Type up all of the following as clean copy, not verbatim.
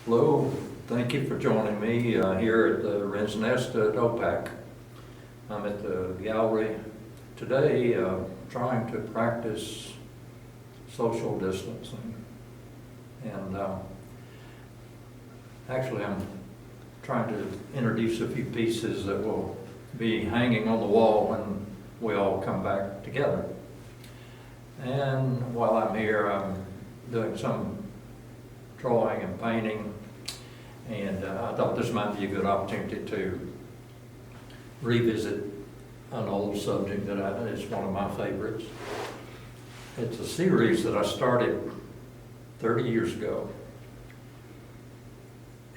Hello, thank you for joining me here at the Wren's Nest at OPAC. I'm at the gallery today trying to practice social distancing. And actually I'm trying to introduce a few pieces that will be hanging on the wall when we all come back together. And while I'm here, I'm doing some drawing and painting, and I thought this might be a good opportunity to revisit an old subject that is one of my favorites. It's a series that I started 30 years ago,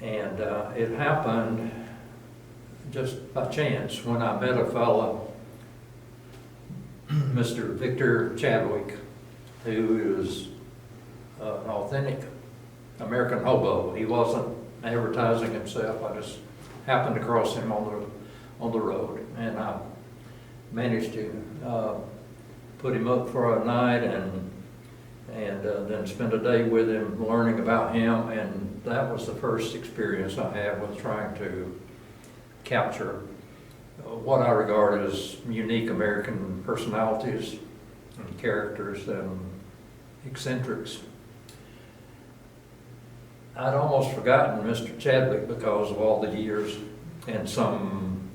and it happened just by chance when I met a fellow, Mr. Victor Chadwick, who is an authentic American hobo. He wasn't advertising himself. I just happened to cross him on the road, and I managed to put him up for a night and then spend a day with him learning about him. And that was the first experience I had with trying to capture what I regard as unique American personalities and characters and eccentrics. I'd almost forgotten Mr. Chadwick because of all the years and some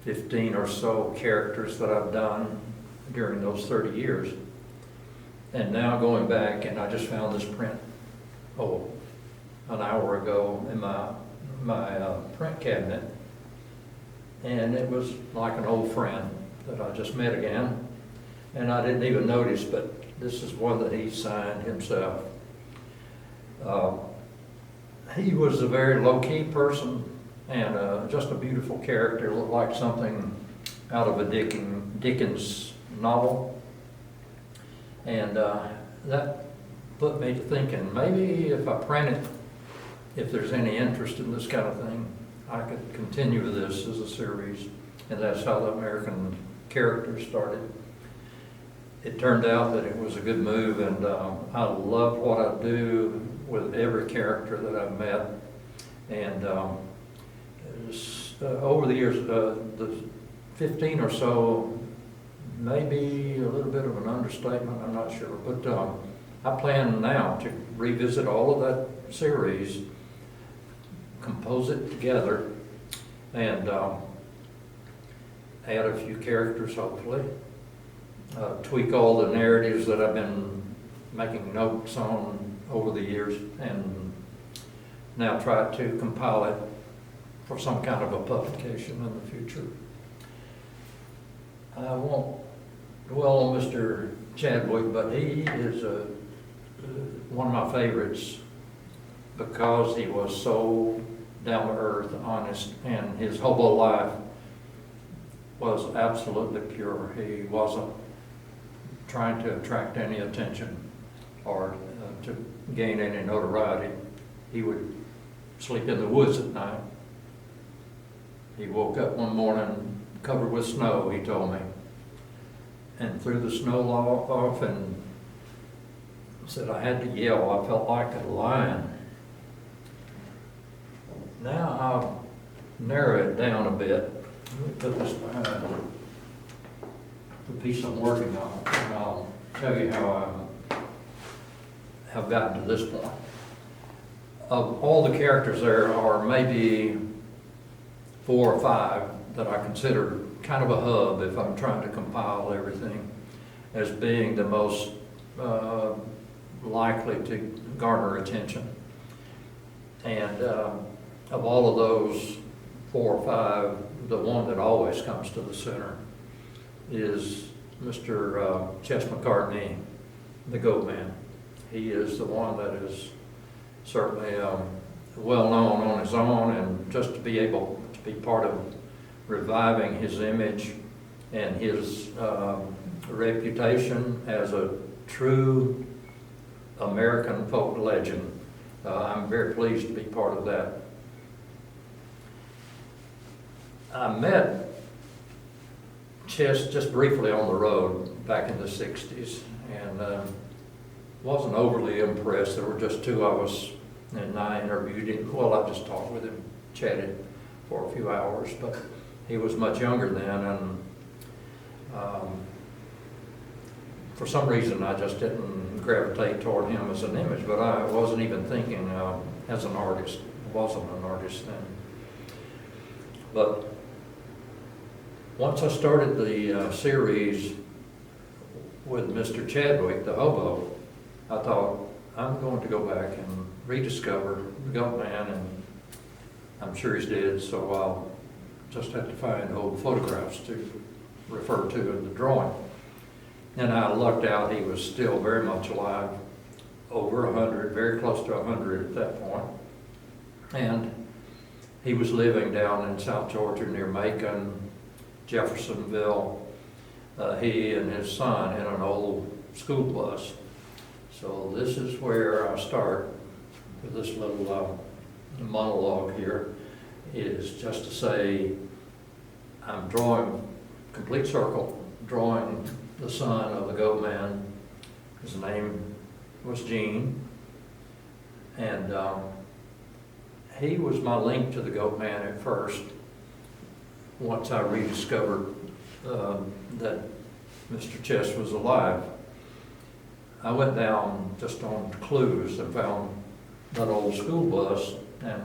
15 or so characters that I've done during those 30 years. And now going back, and I just found this print, an hour ago in my print cabinet. And it was like an old friend that I just met again. And I didn't even notice, but this is one that he signed himself. He was a very low-key person and just a beautiful character, looked like something out of a Dickens novel. And that put me to thinking, maybe if I print it, if there's any interest in this kind of thing, I could continue with this as a series. And that's how the American character started. It turned out that it was a good move, and I love what I do with every character that I've met. And over the years, the 15 or so, maybe a little bit of an understatement, I'm not sure, but I plan now to revisit all of that series, compose it together, and add a few characters, hopefully. Tweak all the narratives that I've been making notes on over the years, and now try to compile it for some kind of a publication in the future. I won't dwell on Mr. Chadwick, but he is one of my favorites because he was so down to earth, honest, and his hobo life was absolutely pure. He wasn't trying to attract any attention or to gain any notoriety. He would sleep in the woods at night. He woke up one morning covered with snow, he told me, and threw the snow off and said, I had to yell. I felt like a lion. Now I'll narrow it down a bit. Let me put this behind the piece I'm working on, and I'll tell you how I have gotten to this point. Of all the characters, there are maybe 4 or 5 that I consider kind of a hub if I'm trying to compile everything as being the most likely to garner attention. And of all of those 4 or 5, the one that always comes to the center is Mr. Chess McCartney, the Goat Man. He is the one that is certainly well known on his own, and just to be able to be part of reviving his image and his reputation as a true American folk legend. I'm very pleased to be part of that. I met Chess just briefly on the road back in the 60s, and wasn't overly impressed. There were just 2 of us And I interviewed him, well, I just talked with him, chatted for a few hours, but he was much younger then, and for some reason I just didn't gravitate toward him as an image, but I wasn't even thinking as an artist. I wasn't an artist then. But once I started the series with Mr. Chadwick, the hobo, I thought, I'm going to go back and rediscover the Goat Man, and I'm sure he's dead, so I'll just have to find old photographs to refer to in the drawing. And I lucked out, he was still very much alive, over 100, very close to 100 at that point. And he was living down in South Georgia near Macon, Jeffersonville, he and his son in an old school bus. So this is where I start with this little monologue here, is just to say I'm drawing complete circle, drawing the son of the Goat Man. His name was Gene, and he was my link to the Goat Man at first. Once I rediscovered that Mr. Chess was alive, I went down just on clues and found that old school bus and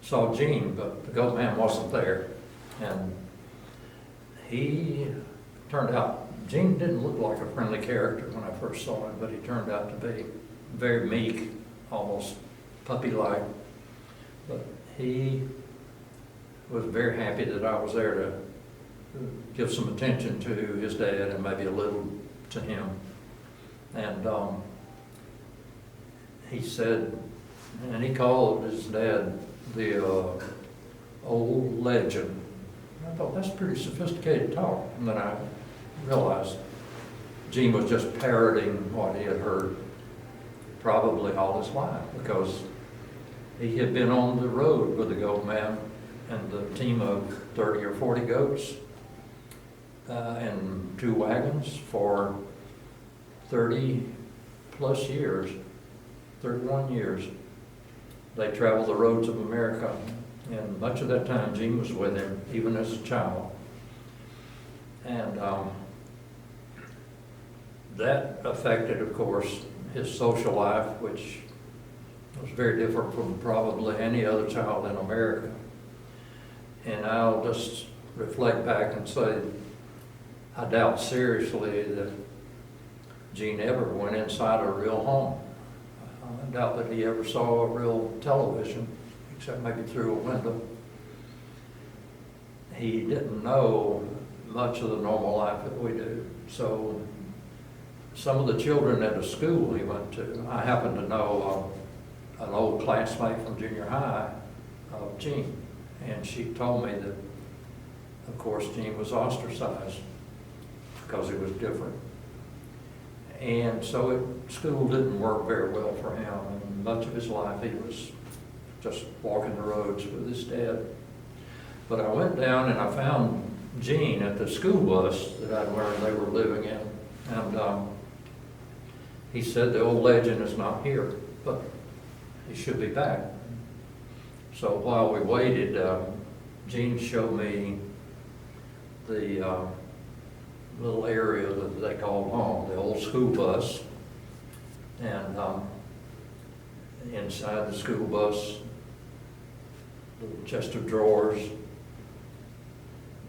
saw Gene, but the Goat Man wasn't there. And he turned out, Gene didn't look like a friendly character when I first saw him, but he turned out to be very meek, almost puppy-like. But he was very happy that I was there to give some attention to his dad and maybe a little to him. And he said, and he called his dad the old legend. I thought, that's pretty sophisticated talk. And then I realized Gene was just parroting what he had heard probably all his life, because he had been on the road with the Goat Man and the team of 30 or 40 goats and 2 wagons for 30 plus years, 31 years. They traveled the roads of America, and much of that time Gene was with him, even as a child. And that affected, of course, his social life, which was very different from probably any other child in America. And I'll just reflect back and say, I doubt seriously that Gene ever went inside a real home. I doubt that he ever saw a real television, except maybe through a window. He didn't know much of the normal life that we do. So some of the children at a school he went to, I happen to know an old classmate from junior high of Gene, and she told me that, of course, Gene was ostracized because he was different. And so school didn't work very well for him, and much of his life he was just walking the roads with his dad. But I went down and I found Gene at the school bus that I'd learned they were living in, and he said the old legend is not here, but he should be back. So while we waited, Gene showed me the little area that they called home, the old school bus. And inside the school bus, the chest of drawers,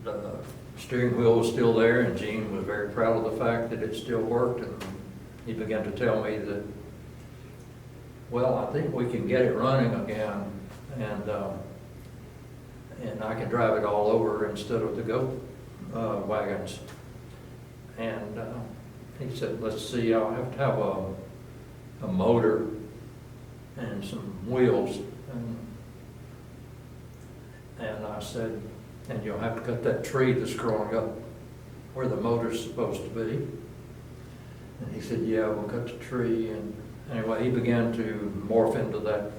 the steering wheel was still there, and Gene was very proud of the fact that it still worked. And he began to tell me that, well, I think we can get it running again, and I can drive it all over instead of the goat wagons. And he said, let's see, I'll have to have a motor and some wheels. And I said, and you'll have to cut that tree that's growing up where the motor's supposed to be. And he said, yeah, we'll cut the tree. And anyway, he began to morph into that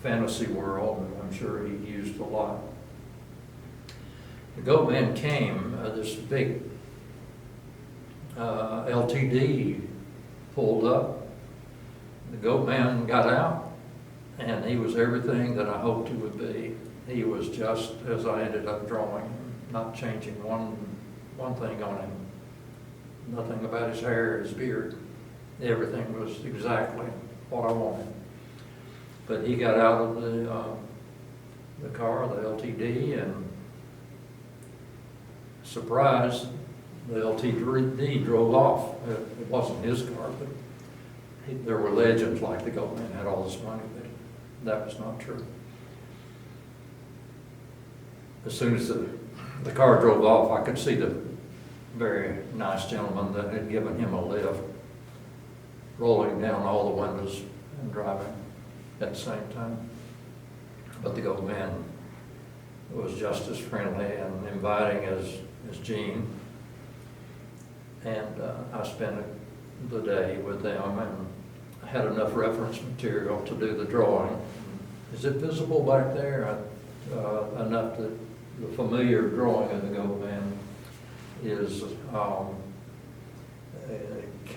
fantasy world, and I'm sure he used a lot. The Goat Man came, this big LTD pulled up. The goat man got out, and he was everything that I hoped he would be. He was just as I ended up drawing, not changing one thing on him. Nothing about his hair, his beard. Everything was exactly what I wanted. But he got out of the car, the LTD, and surprised, the LTD drove off. It wasn't his car, but there were legends like the goat man had all this money, but that was not true. As soon as the car drove off, I could see the very nice gentleman that had given him a lift rolling down all the windows and driving at the same time. But the goat man was just as friendly and inviting as Gene. And I spent the day with them and had enough reference material to do the drawing. Is it visible back there? Enough that the familiar drawing of the goat man is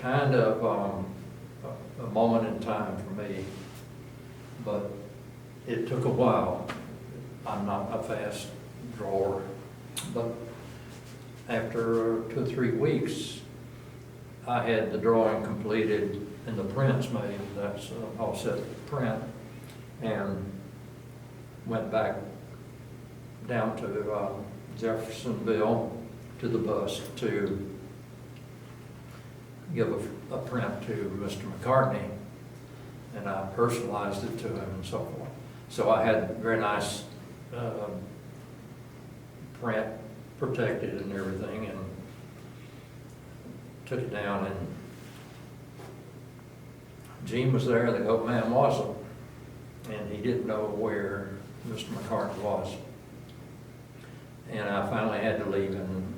kind of a moment in time for me, but it took a while. I'm not a fast drawer, but after 2 or 3 weeks, I had the drawing completed and the prints made. That's offset print, and went back down to Jeffersonville to the bus to give a print to Mr. McCartney, and I personalized it to him and so forth. So I had very nice print protected and everything, and took it down, and Gene was there, the goat man wasn't, and he didn't know where Mr. McCartney was. And I finally had to leave, and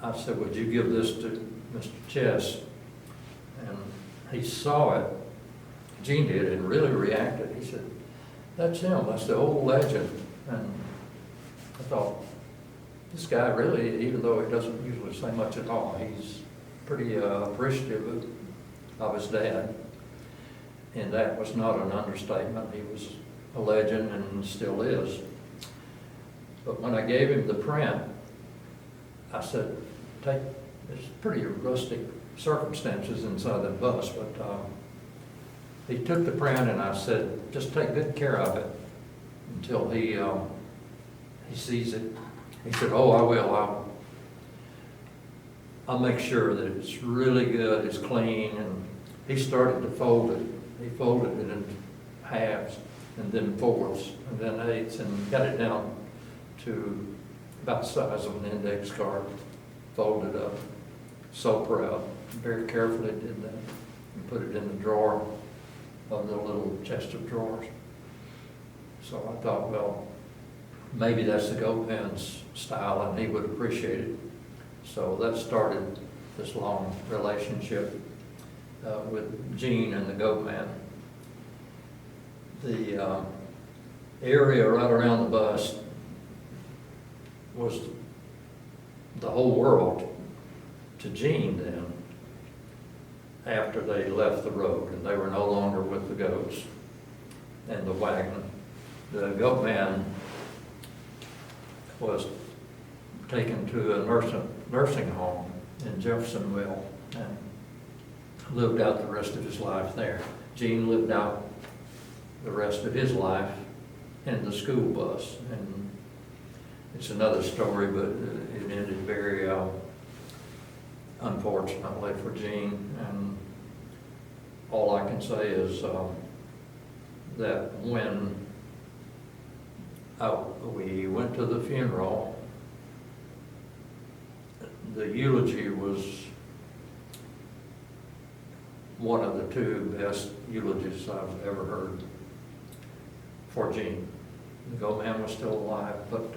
I said, would you give this to Mr. Chess? And he saw it, Gene did, and really reacted. He said, that's him, that's the old legend. And I thought, this guy really, even though he doesn't usually say much at all, he's pretty appreciative of his dad. And that was not an understatement. He was a legend and still is. But when I gave him the print, I said, it's pretty rustic circumstances inside that bus, but he took the print, and I said, just take good care of it until he sees it. He said, oh, I will. I'll make sure that it's really good, it's clean. And he started to fold it. He folded it in halves, and then fourths, and then eighths, and got it down to about the size of an index card, folded up. So proud. Very carefully did that, and put it in the drawer of the little chest of drawers. So I thought, well, maybe that's the goat man's style, and he would appreciate it. So that started this long relationship with Gene and the goat man. The area right around the bus was the whole world to Gene then, after they left the road and they were no longer with the goats and the wagon. The goat man was taken to a nursing home in Jeffersonville and lived out the rest of his life there. Gene lived out the rest of his life in the school bus, and it's another story, but it ended very unfortunately for Gene. And all I can say is that when we went to the funeral, the eulogy was one of the 2 best eulogies I've ever heard for Gene. The goat man was still alive, but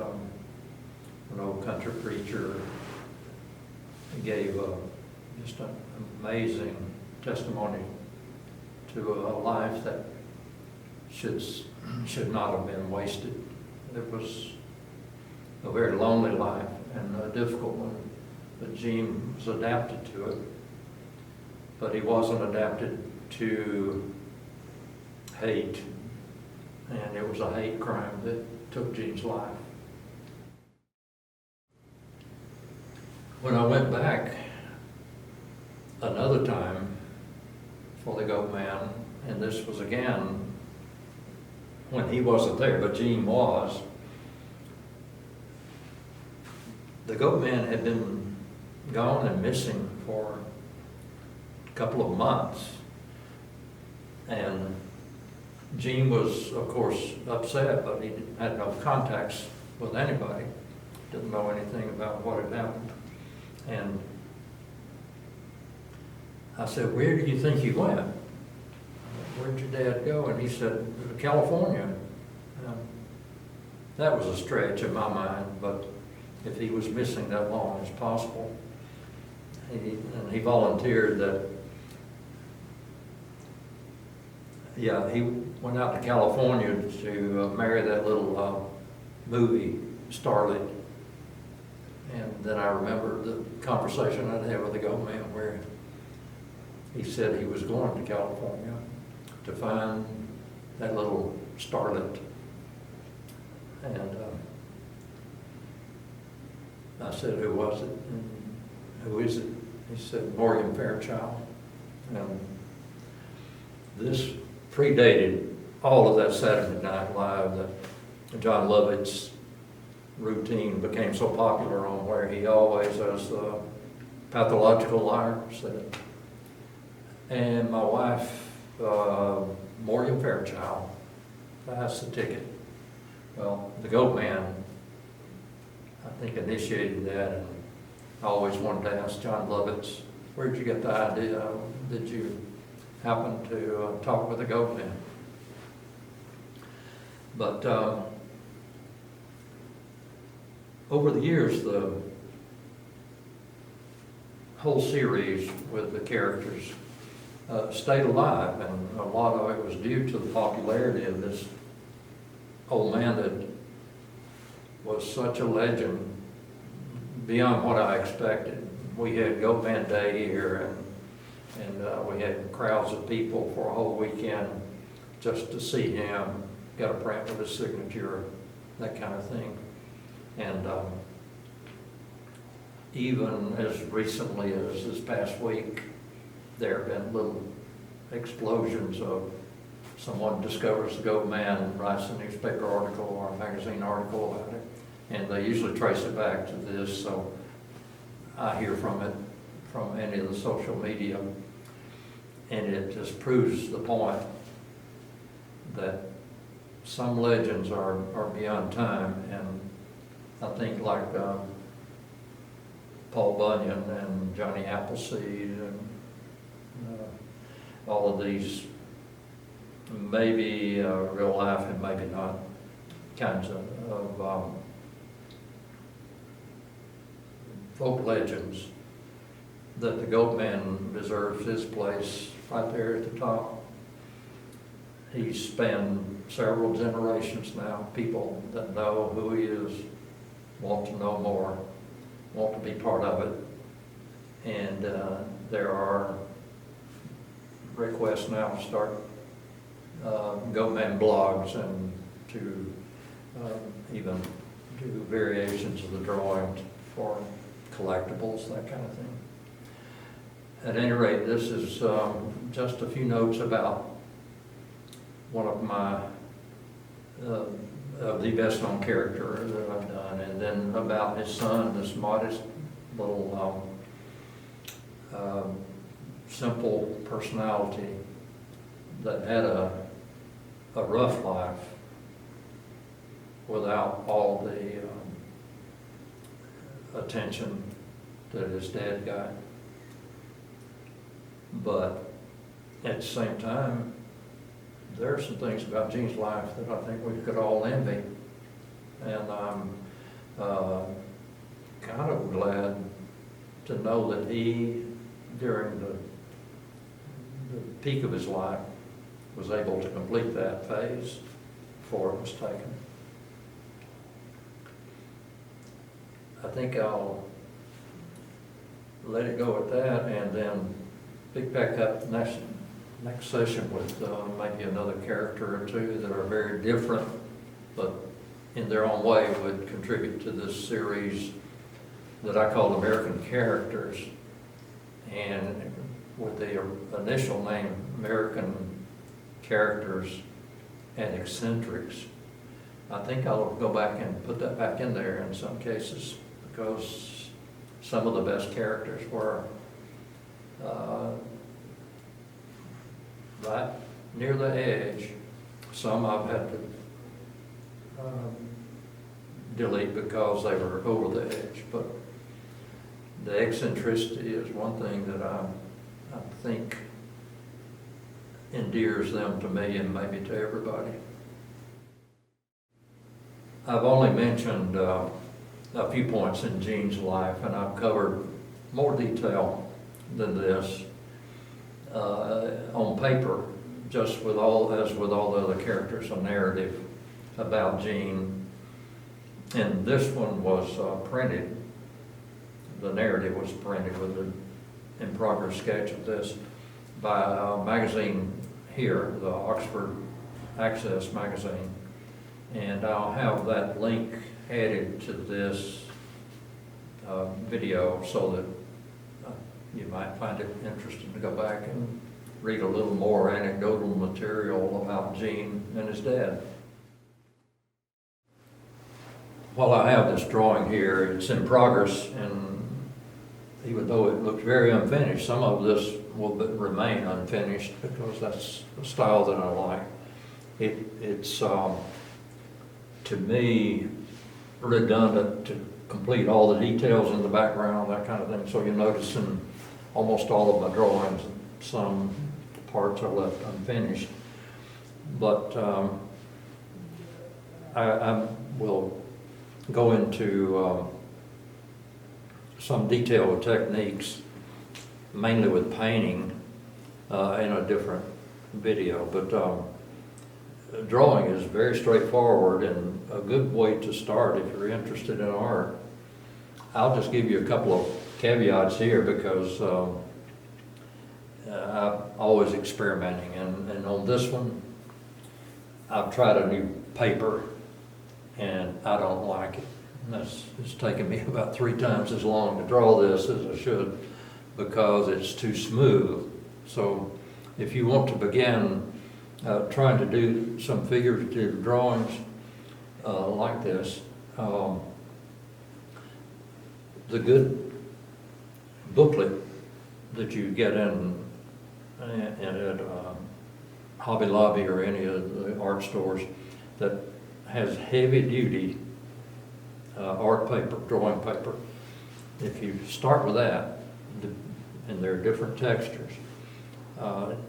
an old country preacher gave just an amazing testimony to a life that should not have been wasted. It was a very lonely life and a difficult one, but Gene was adapted to it. But he wasn't adapted to hate, and it was a hate crime that took Gene's life. When I went back another time for the Goat Man, and this was again when he wasn't there, but Gene was, the Goat Man had been gone and missing for a couple of months. And Gene was, of course, upset, but he had no contacts with anybody, didn't know anything about what had happened. And I said, "Where do you think he went? Where'd your dad go?" And he said, "California." That was a stretch in my mind, but if he was missing that long as possible, and he volunteered that, yeah, he went out to California to marry that little movie starlet. And then I remember the conversation I'd had with the Goat Man where he said he was going to California to find that little starlet. And I said, "Who was it? And who is it?" He said, "Morgan Fairchild." And this predated all of that Saturday Night Live that John Lovett's routine became so popular on, where he always, as the pathological liar, said, "And my wife, Morgan Fairchild, that's the ticket." Well, the Goat Man, I think, initiated that, and I always wanted to ask John Lovitz, "Where'd you get the idea? Did you happen to talk with the Goat Man?" But over the years, the whole series with the characters stayed alive, and a lot of it was due to the popularity of this old man that was such a legend beyond what I expected. We had Goat Man Day here, and we had crowds of people for a whole weekend just to see him, got a print with his signature, that kind of thing. And even as recently as this past week, there have been little explosions of someone discovers the Goat Man and writes a newspaper article or a magazine article about it. And they usually trace it back to this, so I hear from it from any of the social media. And it just proves the point that some legends are beyond time. And I think like Paul Bunyan and Johnny Appleseed and all of these maybe real life and maybe not kinds of folk legends, that the Goat Man deserves his place right there at the top. He's spanned several generations now. People that know who he is want to know more, want to be part of it. And there are requests now to start Goat Man blogs and to even do variations of the drawing for collectibles, that kind of thing. At any rate, this is just a few notes about one of my, the best known character that I've done, and then about his son, this modest little simple personality that had a rough life without all the attention that his dad got. But at the same time, there are some things about Gene's life that I think we could all envy. And I'm kind of glad to know that he, during the peak of his life, was able to complete that phase before it was taken. I think I'll let it go at that and then pick back up next session with maybe another character or two that are very different, but in their own way would contribute to this series that I call American Characters, and with the initial name American Characters and Eccentrics. I think I'll go back and put that back in there in some cases, because some of the best characters were right near the edge. Some I've had to delete because they were over the edge, but the eccentricity is one thing that I think endears them to me and maybe to everybody. I've only mentioned a few points in Gene's life, and I've covered more detail than this on paper, just with as with all the other characters, a narrative about Gene. And this one was printed. The narrative was printed with an in-progress sketch of this by a magazine here, the Oxford Access magazine. And I'll have that link added to this video so that you might find it interesting to go back and read a little more anecdotal material about Gene and his dad. While I have this drawing here, it's in progress, and even though it looks very unfinished, some of this will remain unfinished because that's the style that I like. It's to me, redundant to complete all the details in the background, that kind of thing. So you'll notice in almost all of my drawings, some parts are left unfinished. But I will go into some detailed techniques, mainly with painting, in a different video. But drawing is very straightforward and a good way to start if you're interested in art. I'll just give you a couple of caveats here because I'm always experimenting, and on this one I've tried a new paper and I don't like it. It's taken me about 3 times as long to draw this as I should because it's too smooth. So if you want to begin trying to do some figurative drawings like this, the good booklet that you get in at Hobby Lobby or any of the art stores that has heavy duty art paper, drawing paper. If you start with that, and there are different textures,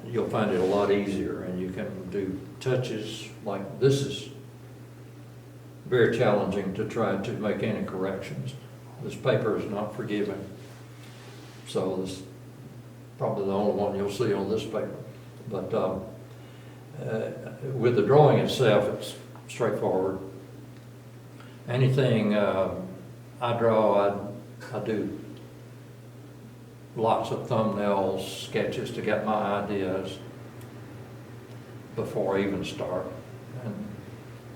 you'll find it a lot easier, and you can do touches like this. Is very challenging to try to make any corrections. This paper is not forgiving, so this is probably the only one you'll see on this paper. But with the drawing itself, it's straightforward. Anything I draw, I do lots of thumbnails, sketches to get my ideas before I even start. And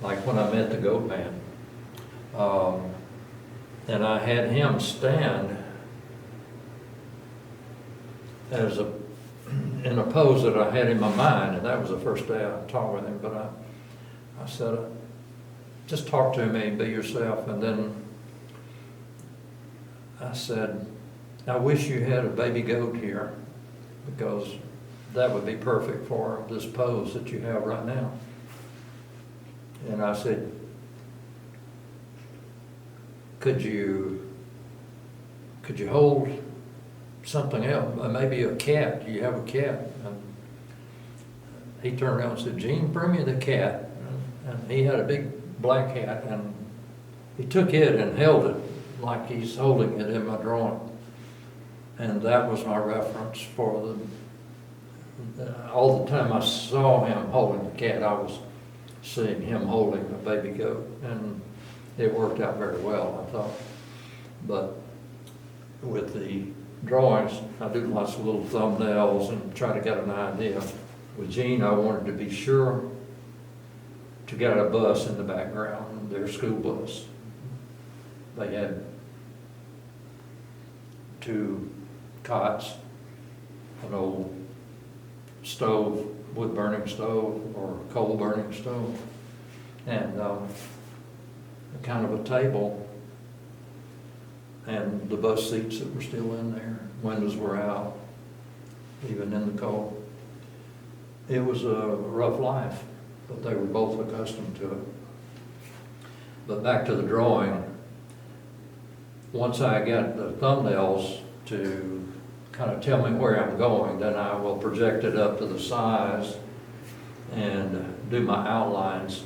like when I met the Goat Man, and I had him stand as in a pose that I had in my mind, and that was the first day I talked with him. But I said, just talk to me, be yourself. And then I said, I wish you had a baby goat here, because that would be perfect for this pose that you have right now. And I said, could you hold something else, maybe a cat? Do you have a cat? And he turned around and said, Gene, bring me the cat. And he had a big black cat, and he took it and held it like he's holding it in my drawing. And that was my reference for all the time I saw him holding the cat, I was seeing him holding a baby goat, and it worked out very well, I thought. But with the drawings, I do lots of little thumbnails and try to get an idea. With Gene, I wanted to be sure to get a bus in the background, their school bus. They had 2 cots, an old stove, wood-burning stove or coal-burning stove, and kind of a table, and the bus seats that were still in there. Windows were out, even in the cold. It was a rough life, but they were both accustomed to it. But back to the drawing, once I get the thumbnails to kind of tell me where I'm going, then I will project it up to the size and do my outlines,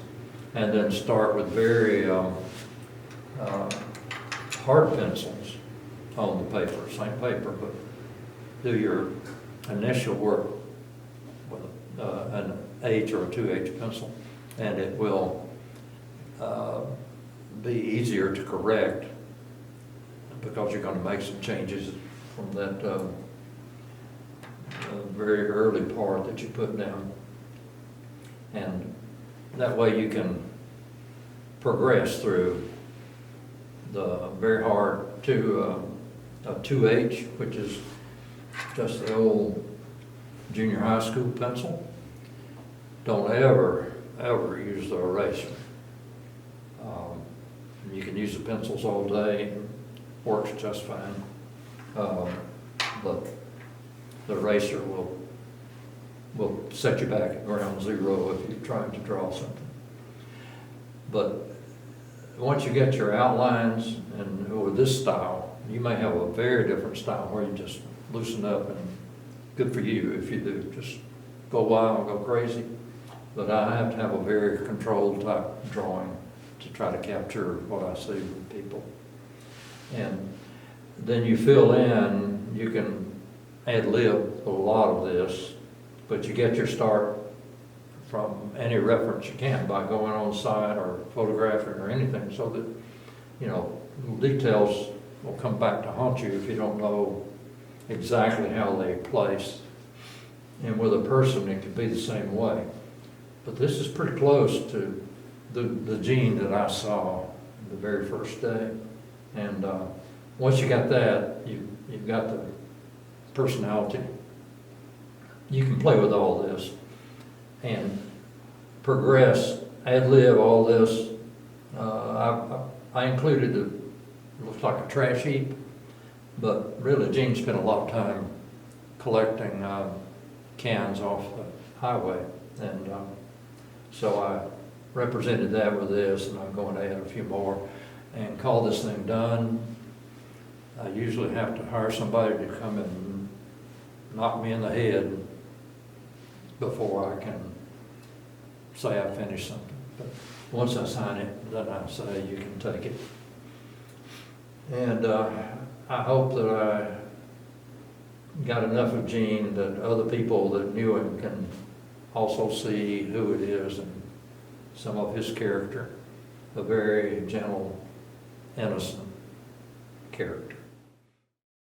and then start with very hard pencils on the paper, same paper, but do your initial work with an H or a 2H pencil, and it will be easier to correct because you're going to make some changes from that very early part that you put down. And that way you can progress through the very hard to a 2H, which is just the old junior high school pencil. Don't ever use the eraser. You can use the pencils all day, it works just fine. But the eraser will set you back at ground zero if you're trying to draw something. But once you get your outlines, and with this style, you may have a very different style where you just loosen up, and good for you if you do. Just go wild, go crazy. But I have to have a very controlled type drawing to try to capture what I see with people. And then you fill in, you can ad-lib a lot of this, but you get your start from any reference you can by going on site or photographing or anything, so that, you know, little details will come back to haunt you if you don't know exactly how they place. And with a person, it can be the same way. But this is pretty close to the Gene that I saw the very first day. And once you got that, you've got the personality. You can play with all this and progress, ad-lib all this. I included it looks like a trash heap, but really Gene spent a lot of time collecting cans off the highway, and so I represented that with this, and I'm going to add a few more and call this thing done. I usually have to hire somebody to come and knock me in the head before I can say I finished something. But once I sign it, then I say you can take it. And I hope that I got enough of Gene that other people that knew him can also see who it is and some of his character, a very gentle, innocent character.